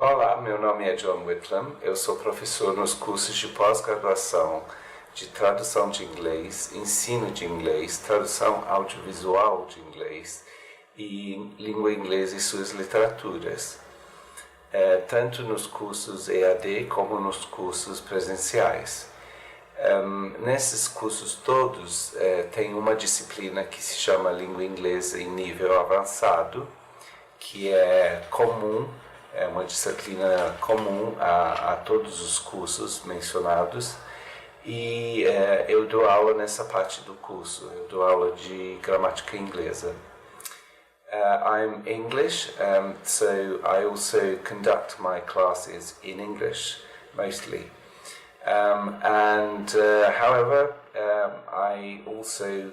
Olá, meu nome é John Whitlam, eu sou professor nos cursos de pós-graduação de tradução de inglês, ensino de inglês, tradução audiovisual de inglês e língua inglesa e suas literaturas, tanto nos cursos EAD como nos cursos presenciais. Nesses cursos todos tem uma disciplina que se chama língua inglesa em nível avançado, que é comum, é uma disciplina comum a todos os cursos mencionados, e eu dou aula nessa parte do curso, eu dou aula de gramática inglesa. I'm English, so I also conduct my classes in English mostly. However, I also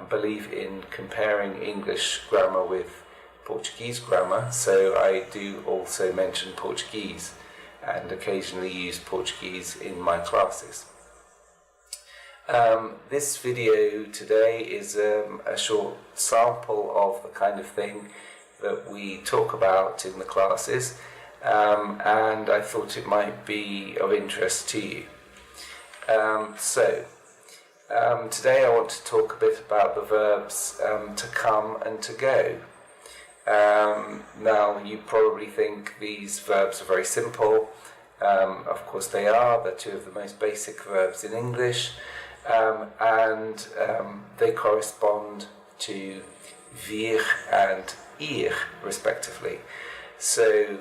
believe in comparing English grammar with Portuguese grammar, so I do also mention Portuguese and occasionally use Portuguese in my classes. This video today is a short sample of the kind of thing that we talk about in the classes, and I thought it might be of interest to you. Today I want to talk a bit about the verbs to come and to go. Now you probably think these verbs are very simple. Of course they are. They're two of the most basic verbs in English, and they correspond to vir and ir respectively. So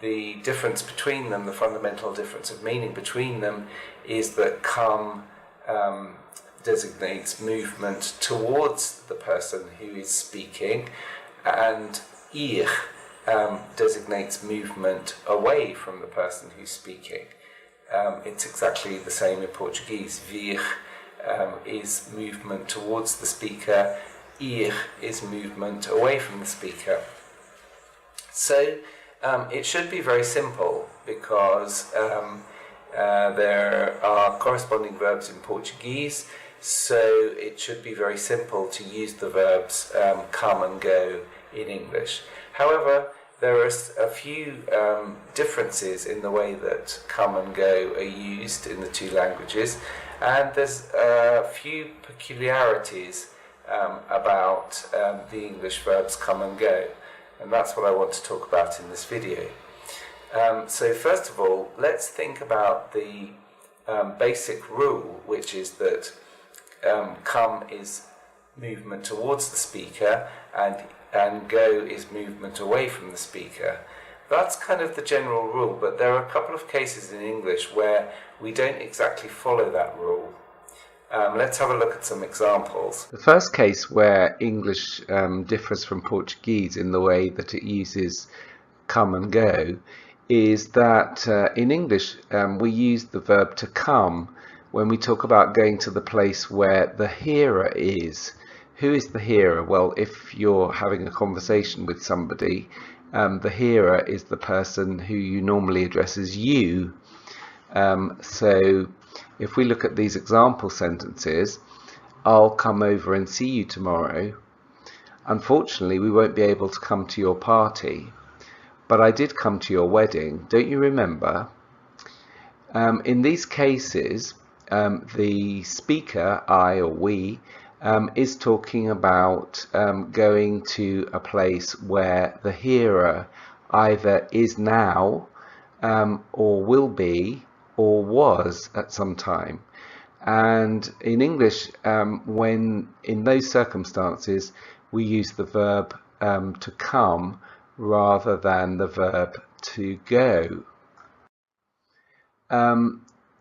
the difference between them, the fundamental difference of meaning between them, is that come designates movement towards the person who is speaking, and ir designates movement away from the person who's speaking. It's exactly the same in Portuguese. Vir is movement towards the speaker, ir is movement away from the speaker. So it should be very simple because there are corresponding verbs in Portuguese, so it should be very simple to use the verbs come and go in English. However, there are a few differences in the way that come and go are used in the two languages, and there's a few peculiarities about the English verbs come and go, and that's what I want to talk about in this video. So first of all, let's think about the basic rule, which is that come is movement towards the speaker and go is movement away from the speaker. That's kind of the general rule, but there are a couple of cases in English where we don't exactly follow that rule. Let's have a look at some examples. The first case where English differs from Portuguese in the way that it uses come and go is that in English we use the verb to come when we talk about going to the place where the hearer is. Who is the hearer? Well, if you're having a conversation with somebody, the hearer is the person who you normally address as you. So if we look at these example sentences, I'll come over and see you tomorrow. Unfortunately, we won't be able to come to your party, but I did come to your wedding. Don't you remember? In these cases, the speaker, I or we, is talking about going to a place where the hearer either is now, or will be, or was at some time. And in English, when in those circumstances, we use the verb to come rather than the verb to go.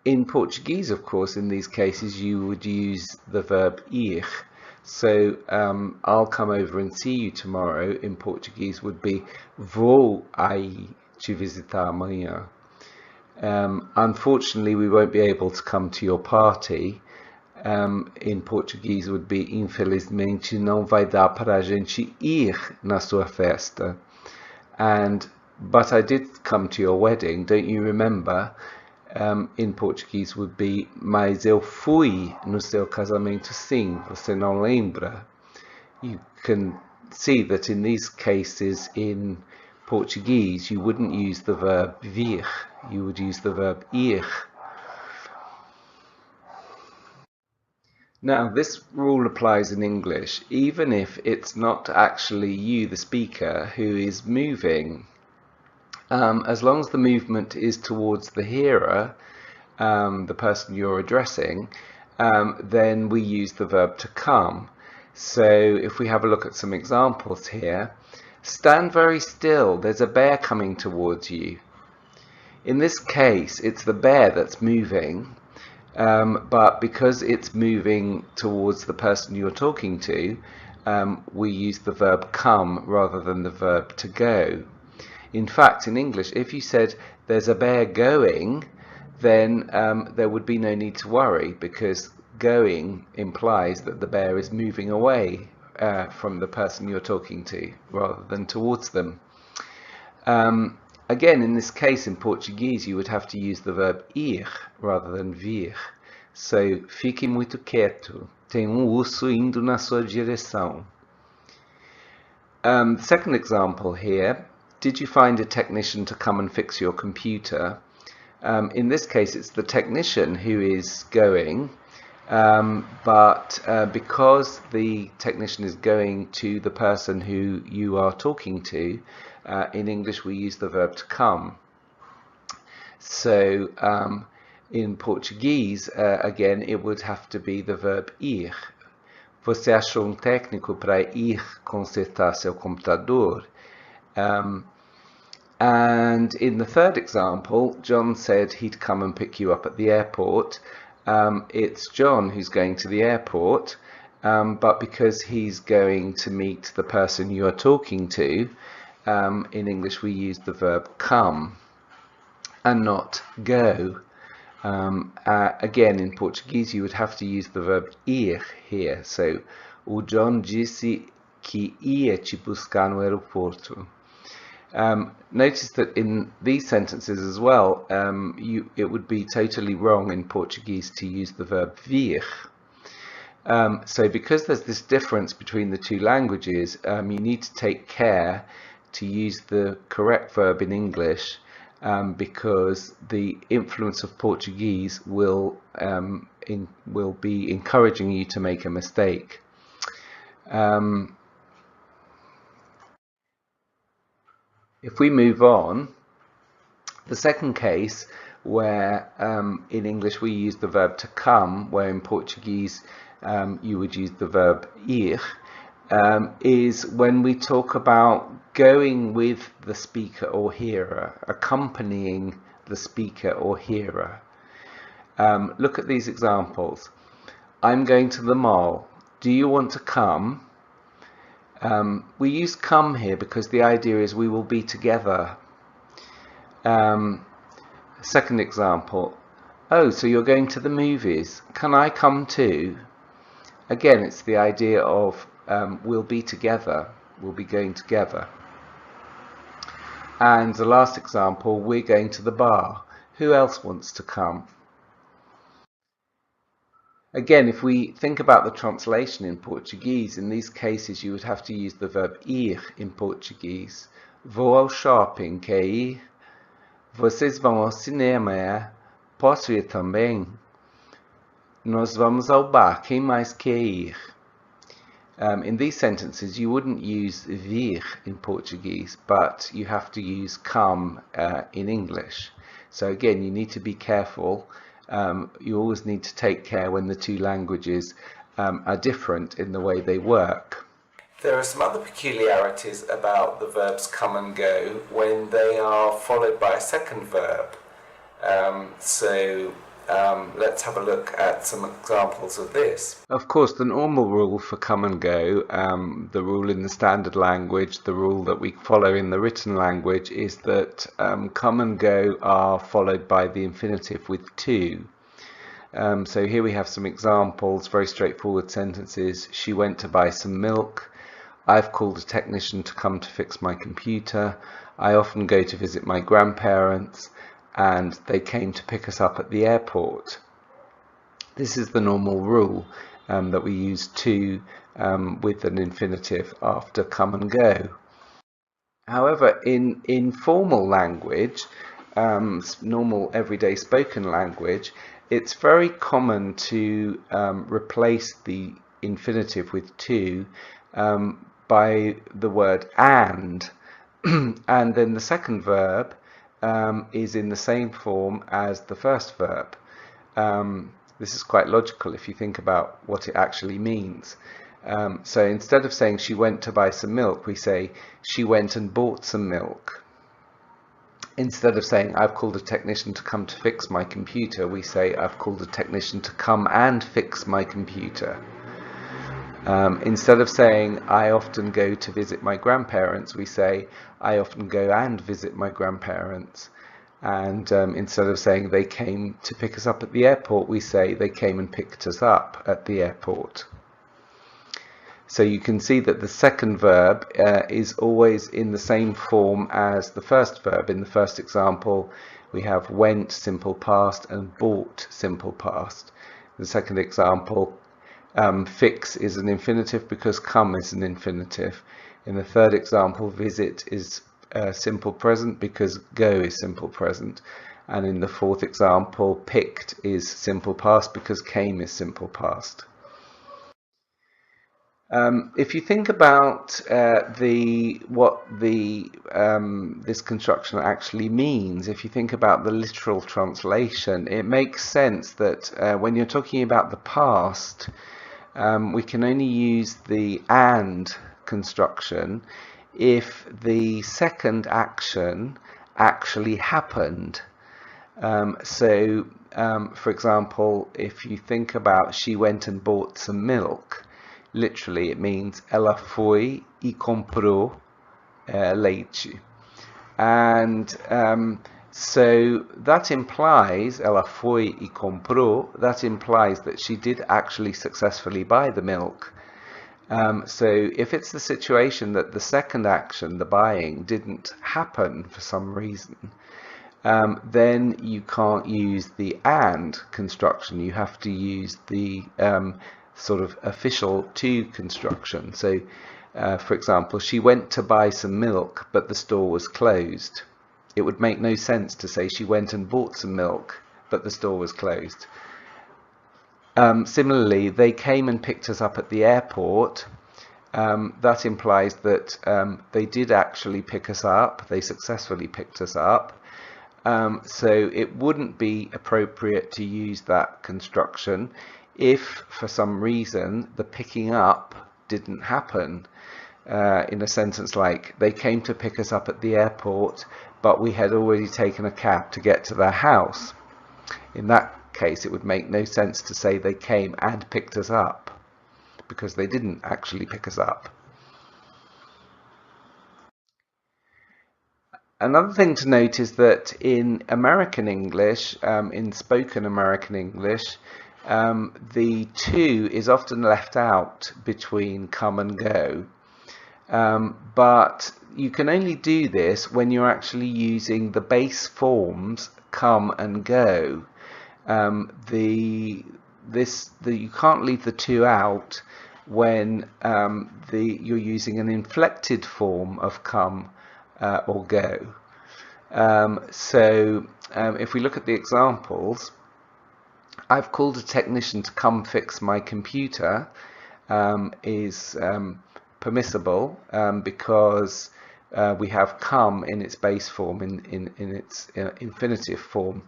In Portuguese, of course, in these cases, you would use the verb ir. So, I'll come over and see you tomorrow in Portuguese would be vou aí te visitar amanhã. Unfortunately, we won't be able to come to your party. In Portuguese would be infelizmente não vai dar para a gente ir na sua festa. But I did come to your wedding, don't you remember? In Portuguese would be mas eu fui no seu casamento sim, você não lembra? You can see that in these cases in Portuguese, you wouldn't use the verb vir, you would use the verb ir. Now, this rule applies in English, even if it's not actually you, the speaker, who is moving. As long as the movement is towards the hearer, the person you're addressing, then we use the verb to come. So if we have a look at some examples here, stand very still, there's a bear coming towards you. In this case, it's the bear that's moving, but because it's moving towards the person you're talking to, we use the verb come rather than the verb to go. In fact, in English, if you said there's a bear going, then there would be no need to worry, because going implies that the bear is moving away from the person you're talking to rather than towards them. Again, in this case, in Portuguese, you would have to use the verb ir rather than vir. So, fique muito quieto. Tem urso indo na sua direção. The second example here, did you find a technician to come and fix your computer? In this case, it's the technician who is going, but because the technician is going to the person who you are talking to, in English we use the verb to come. So in Portuguese, again, it would have to be the verb ir. Você achou técnico para ir consertar seu computador? And in the third example, John said he'd come and pick you up at the airport. It's John who's going to the airport, but because he's going to meet the person you're talking to, in English we use the verb come and not go. Again, in Portuguese you would have to use the verb ir here. So, o John disse que ia te buscar no aeroporto. Notice that in these sentences as well, it would be totally wrong in Portuguese to use the verb vir. So because there's this difference between the two languages, you need to take care to use the correct verb in English, because the influence of Portuguese will be encouraging you to make a mistake. If we move on, the second case where in English we use the verb to come, where in Portuguese you would use the verb ir, is when we talk about going with the speaker or hearer, accompanying the speaker or hearer. Look at these examples. I'm going to the mall. Do you want to come? We use come here because the idea is we will be together. Second example. Oh, so you're going to the movies. Can I come too? Again, it's the idea of we'll be together. We'll be going together. And the last example, we're going to the bar. Who else wants to come? Again, if we think about the translation in Portuguese, in these cases you would have to use the verb ir in Portuguese. Vou ao shopping, quer ir? Vocês vão ao cinema, é? Posso ir também? Nós vamos ao bar, quem mais quer ir? In these sentences you wouldn't use vir in Portuguese, but you have to use come in English. So again, you need to be careful. You always need to take care when the two languages are different in the way they work. There are some other peculiarities about the verbs come and go when they are followed by a second verb. Let's have a look at some examples of this. Of course, the normal rule for come and go, the rule in the standard language, the rule that we follow in the written language, is that come and go are followed by the infinitive with to. So here we have some examples, very straightforward sentences. She went to buy some milk. I've called a technician to come to fix my computer. I often go to visit my grandparents, and they came to pick us up at the airport. This is the normal rule that we use to with an infinitive after come and go. However, in formal language, normal everyday spoken language, it's very common to replace the infinitive with to by the word and. And then the second verb is in the same form as the first verb. This is quite logical if you think about what it actually means. So instead of saying she went to buy some milk, we say she went and bought some milk. Instead of saying I've called a technician to come to fix my computer, we say I've called a technician to come and fix my computer. Instead of saying I often go to visit my grandparents, we say I often go and visit my grandparents. And instead of saying they came to pick us up at the airport, we say they came and picked us up at the airport. So you can see that the second verb is always in the same form as the first verb. In the first example, we have went, simple past, and bought, simple past. The second example, fix is an infinitive because come is an infinitive. In the third example, visit is simple present because go is simple present. And in the fourth example, picked is simple past because came is simple past. If you think about what this construction actually means, if you think about the literal translation, it makes sense that when you're talking about the past, we can only use the and construction if the second action actually happened. For example, if you think about she went and bought some milk, literally it means ela foi e comprou leite. And so that implies, ela foi e comprou, that implies that she did actually successfully buy the milk. So if it's the situation that the second action, the buying, didn't happen for some reason, then you can't use the and construction. You have to use the sort of official to construction. So, for example, she went to buy some milk, but the store was closed. It would make no sense to say she went and bought some milk, but the store was closed. Similarly, they came and picked us up at the airport. That implies that they did actually pick us up. They successfully picked us up. So it wouldn't be appropriate to use that construction if, for some reason, the picking up didn't happen. In a sentence like, they came to pick us up at the airport, but we had already taken a cab to get to their house. In that case, it would make no sense to say they came and picked us up, because they didn't actually pick us up. Another thing to note is that in American English, in spoken American English, the to is often left out between come and go. But you can only do this when you're actually using the base forms come and go. You can't leave the to out when you're using an inflected form of come or go. If we look at the examples, I've called a technician to come fix my computer is permissible because we have come in its base form, in its infinitive form.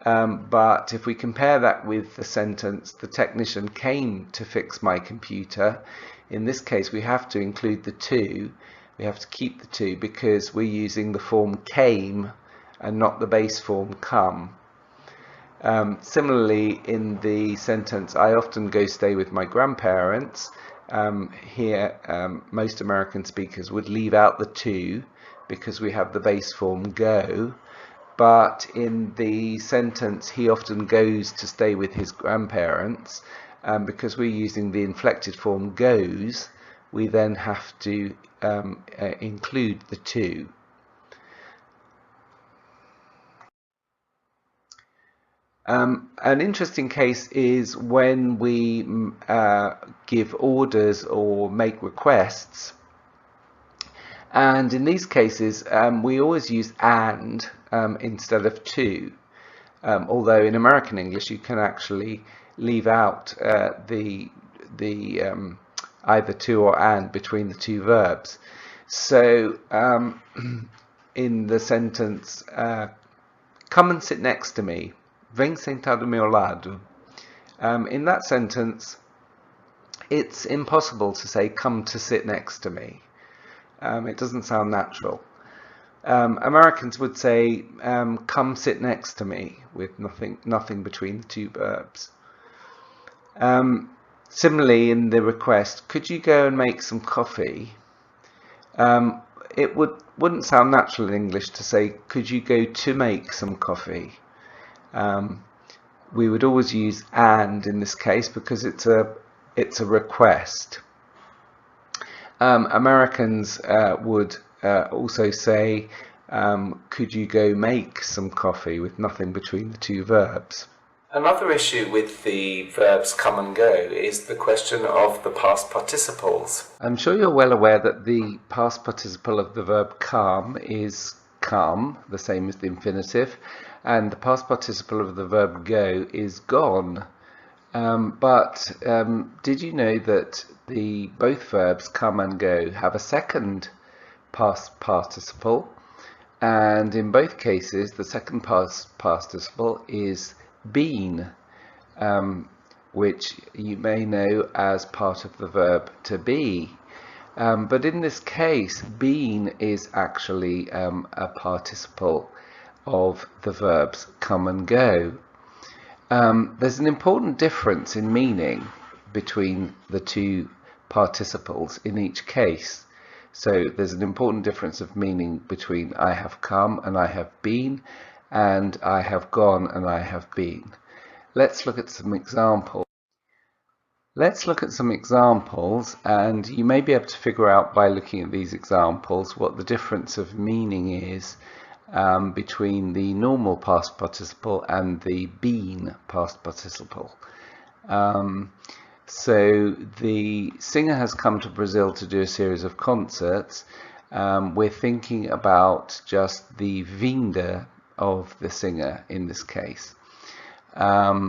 But if we compare that with the sentence, the technician came to fix my computer, in this case we have to include the to. We have to keep the to because we're using the form came and not the base form come. Similarly, in the sentence, I often go stay with my grandparents, here most American speakers would leave out the to because we have the base form go. But in the sentence, he often goes to stay with his grandparents, because we're using the inflected form goes, we then have to include the to. An interesting case is when we give orders or make requests, And in these cases, we always use and instead of to. Although in American English, you can actually leave out the either to or and between the two verbs. So in the sentence, come and sit next to me, vem sentar do meu lado. In that sentence, it's impossible to say come to sit next to me. It doesn't sound natural. Americans would say come sit next to me with nothing between the two verbs. Similarly, in the request, could you go and make some coffee? It wouldn't sound natural in English to say, could you go to make some coffee? We would always use and in this case because it's a request. Americans would also say, could you go make some coffee, with nothing between the two verbs. Another issue with the verbs come and go is the question of the past participles. I'm sure you're well aware that the past participle of the verb come is come, the same as the infinitive, and the past participle of the verb go is gone. But did you know that both verbs come and go have a second past participle, and in both cases the second past participle is been, which you may know as part of the verb to be. But in this case, been is actually a participle of the verbs come and go. There's an important difference in meaning between the two participles in each case. So there's an important difference of meaning between I have come and I have been, and I have gone and I have been. Let's look at some examples. And you may be able to figure out by looking at these examples what the difference of meaning is between the normal past participle and the been past participle. So the singer has come to Brazil to do a series of concerts. We're thinking about just the vinda of the singer in this case. The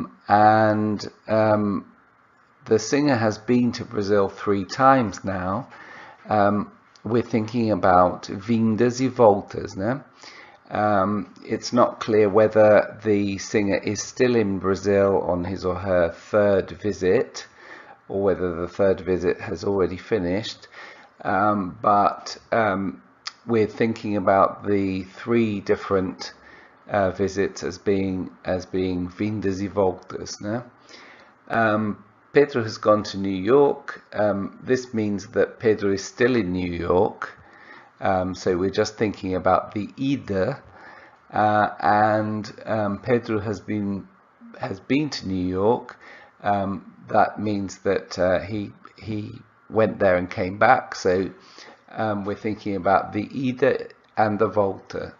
singer has been to Brazil 3 times now. We're thinking about vindas e voltas, no? It's not clear whether the singer is still in Brazil on his or her 3rd visit, or whether the 3rd visit has already finished. But we're thinking about the 3 different visits as being vindas e voltas, no? Pedro has gone to New York. This means that Pedro is still in New York. So we're just thinking about the ida, and Pedro has been to New York. That means that he went there and came back. So we're thinking about the ida and the volta.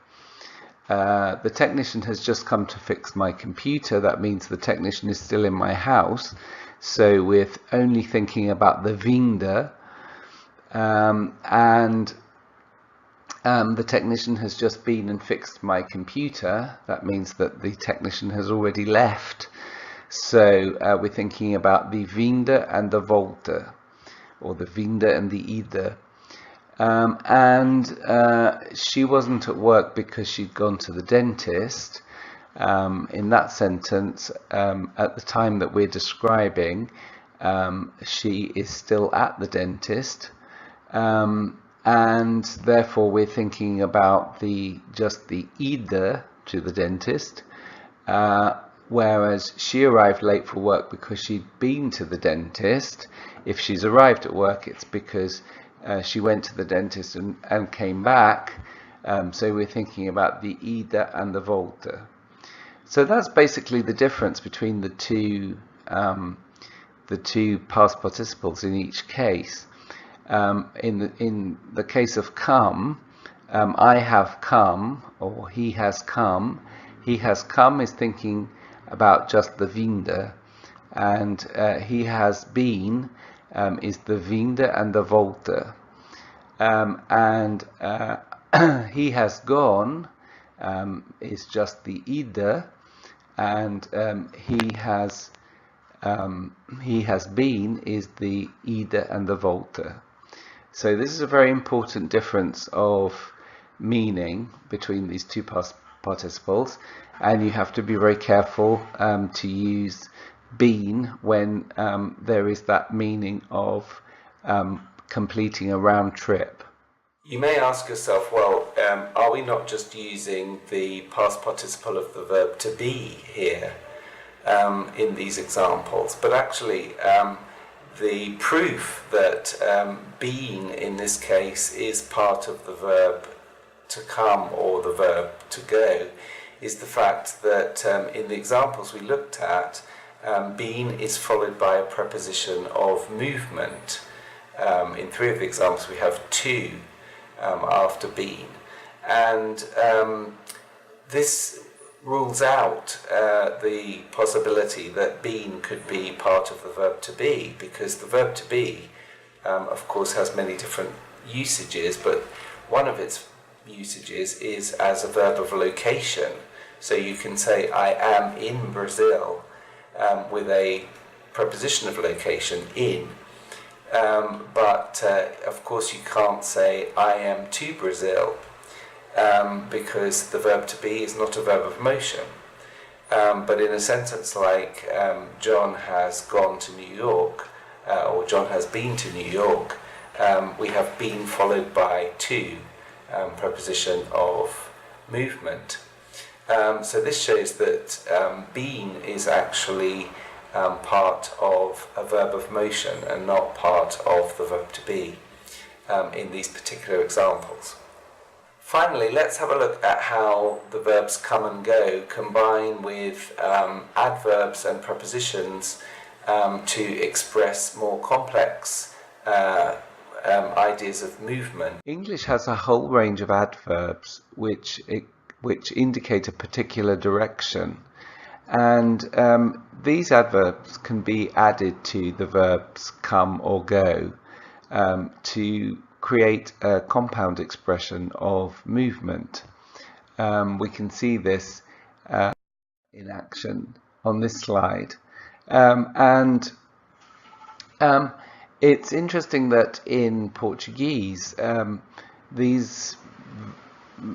The technician has just come to fix my computer. That means the technician is still in my house. So we're only thinking about the vinda, and the technician has just been and fixed my computer. That means that the technician has already left. So we're thinking about the vinda and the volta, or the vinda and the ida. She wasn't at work because she'd gone to the dentist. In that sentence, at the time that we're describing, she is still at the dentist, and therefore we're thinking about just the ida to the dentist, whereas she arrived late for work because she'd been to the dentist. If she's arrived at work, it's because she went to the dentist and came back. So we're thinking about the ida and the volta. So that's basically the difference between the two past participles in each case. In the case of come, I have come, or he has come. He has come is thinking about just the vinda, and he has been is the vinda and the volta. and he has gone is just the ide, and he has been is the ide and the volte. So this is a very important difference of meaning between these two past participles, and you have to be very careful to use been when there is that meaning of completing a round trip. You may ask yourself, well, are we not just using the past participle of the verb to be here in these examples? But actually, the proof that being in this case is part of the verb to come or the verb to go is the fact that in the examples we looked at, being is followed by a preposition of movement. In 3 of the examples we have to after being, and this rules out the possibility that being could be part of the verb to be, because the verb to be of course has many different usages, but one of its usages is as a verb of location. So you can say I am in Brazil with a preposition of location in, but of course you can't say I am to Brazil because the verb to be is not a verb of motion. But in a sentence like John has gone to New York or John has been to New York, we have been followed by to, preposition of movement. So this shows that being is actually part of a verb of motion and not part of the verb to be in these particular examples. Finally, let's have a look at how the verbs come and go combine with adverbs and prepositions to express more complex ideas of movement. English has a whole range of adverbs which indicate a particular direction, and these adverbs can be added to the verbs come or go to create a compound expression of movement. We can see this in action on this slide, and it's interesting that in Portuguese these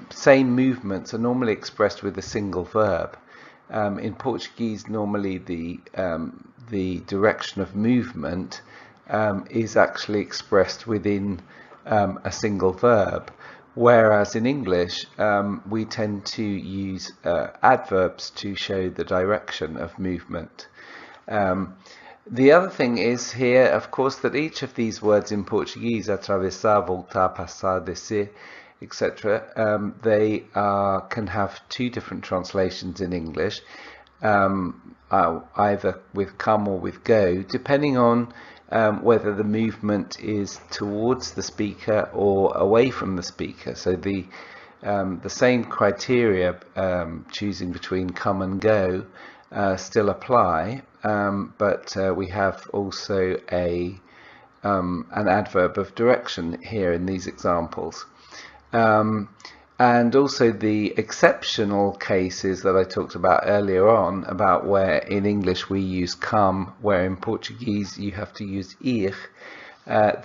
same movements are normally expressed with a single verb. In Portuguese, normally the direction of movement is actually expressed within a single verb, whereas in English we tend to use adverbs to show the direction of movement. The other thing is here, of course, that each of these words in Portuguese, atravessar, voltar, passar, descer, etc., they can have 2 different translations in English, either with come or with go, depending on whether the movement is towards the speaker or away from the speaker. So the same criteria choosing between come and go still apply, but we have also an adverb of direction here in these examples. And also the exceptional cases that I talked about earlier on, about where in English we use come, where in Portuguese you have to use ir,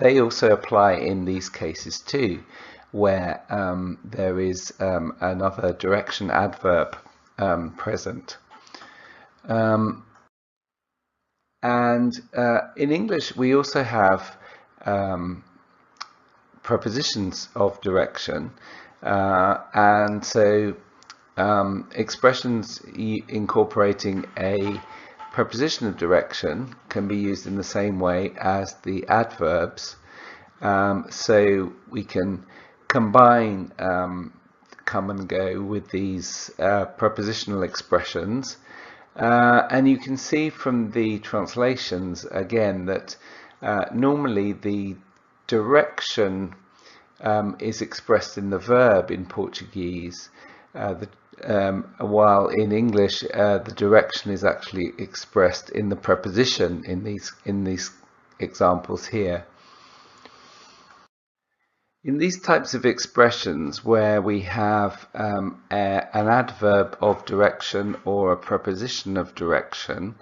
they also apply in these cases too, where there is another direction adverb present. And in English we also have prepositions of direction, and so expressions incorporating a preposition of direction can be used in the same way as the adverbs. So we can combine come and go with these prepositional expressions, and you can see from the translations again that normally the direction is expressed in the verb in Portuguese, while in English the direction is actually expressed in the preposition in these examples here. In these types of expressions where we have an adverb of direction or a preposition of direction,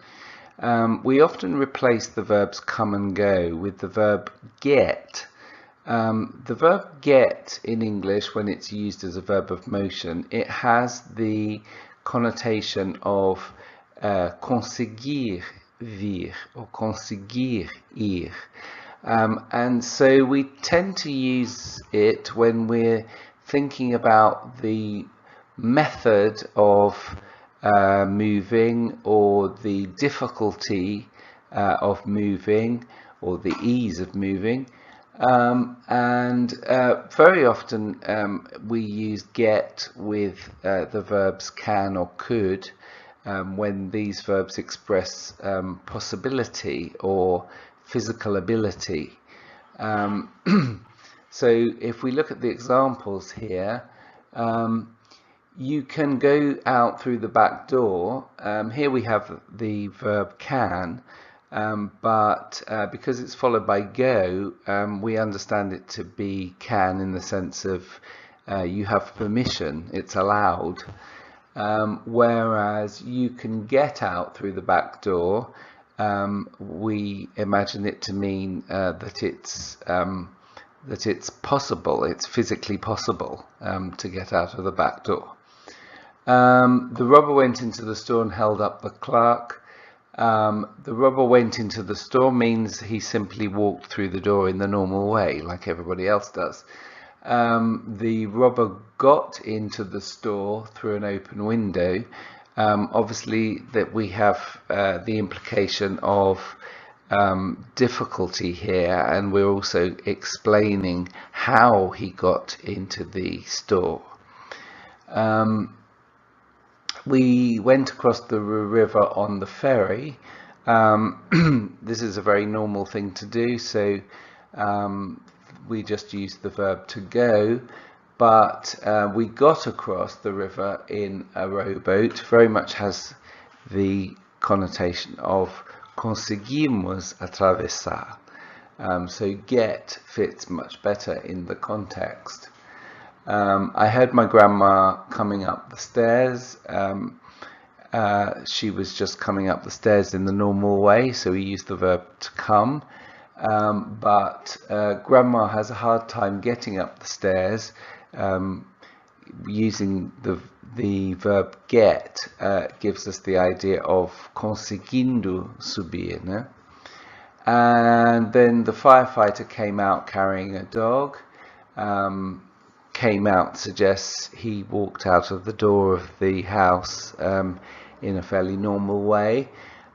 we often replace the verbs come and go with the verb get. The verb get in English, when it's used as a verb of motion, it has the connotation of conseguir vir or conseguir ir. And so we tend to use it when we're thinking about the method of moving or the difficulty of moving or the ease of moving. And very often we use get with the verbs can or could when these verbs express possibility or physical ability. So if we look at the examples here, you can go out through the back door. Here we have the verb can, but because it's followed by go, we understand it to be can in the sense of you have permission, it's allowed. Whereas you can get out through the back door, we imagine it to mean that it's possible, it's physically possible to get out of the back door. The robber went into the store and held up the clerk. The robber went into the store means he simply walked through the door in the normal way, like everybody else does. The robber got into the store through an open window. Obviously that we have the implication of difficulty here, and we're also explaining how he got into the store. We went across the river on the ferry. This is a very normal thing to do, so we just use the verb to go, but we got across the river in a rowboat. Very much has the connotation of conseguimos atravessar. So get fits much better in the context. I heard my grandma coming up the stairs. She was just coming up the stairs in the normal way, so we use the verb to come. But grandma has a hard time getting up the stairs. Using the verb get gives us the idea of conseguindo subir, né? And then the firefighter came out carrying a dog. Came out suggests he walked out of the door of the house in a fairly normal way.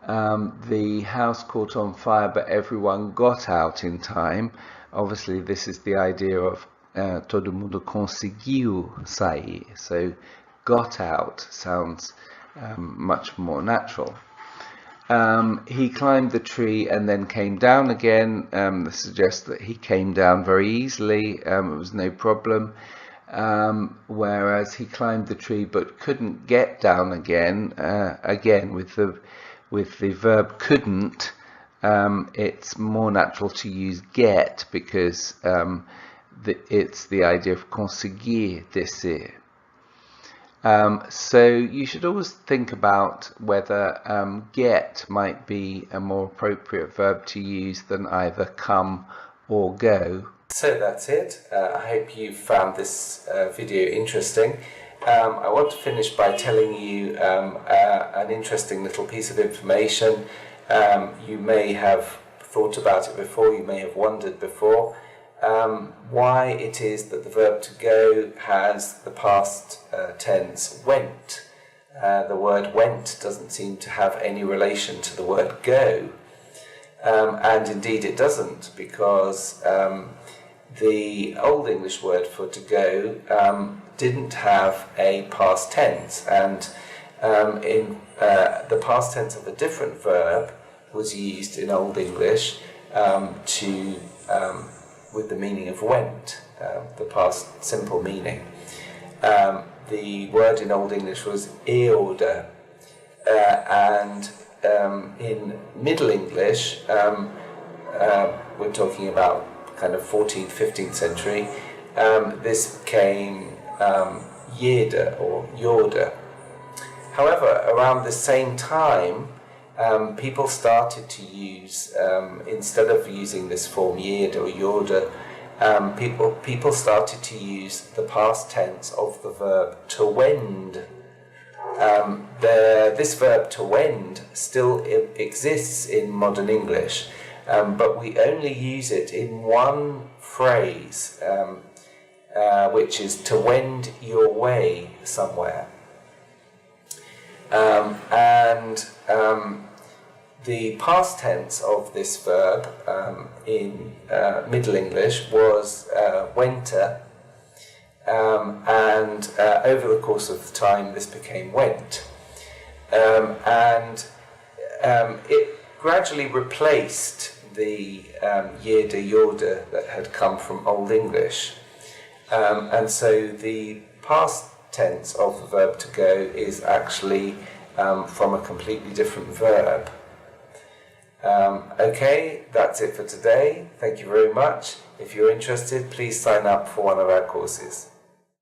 The house caught on fire, but everyone got out in time. Obviously, this is the idea of todo mundo conseguiu sair. So, got out sounds much more natural. He climbed the tree and then came down again. This suggests that he came down very easily. It was no problem. Whereas he climbed the tree but couldn't get down again. Again, with the verb couldn't, it's more natural to use get because it's the idea of conseguir descer. So you should always think about whether get might be a more appropriate verb to use than either come or go. So that's it. I hope you found this video interesting. I want to finish by telling you an interesting little piece of information. You may have thought about it before, you may have wondered before. Why it is that the verb to go has the past tense went. The word went doesn't seem to have any relation to the word go, and indeed it doesn't, because the Old English word for to go didn't have a past tense, and in the past tense of a different verb was used in Old English with the meaning of went, the past simple meaning. The word in Old English was eode, and in Middle English, we're talking about kind of 14th, 15th century, this became jeder or jorder. However, around the same time, people started to use, instead of using this form jeder or jorder, people started to use the past tense of the verb to wend. This verb to wend still exists in modern English, but we only use it in one phrase, which is to wend your way somewhere. The past tense of this verb in Middle English was wenter, and over the course of time this became went, and it gradually replaced the jeder, jorder that had come from Old English, and so the past tense of the verb to go is actually from a completely different verb. Okay, that's it for today. Thank you very much. If you're interested, please sign up for one of our courses.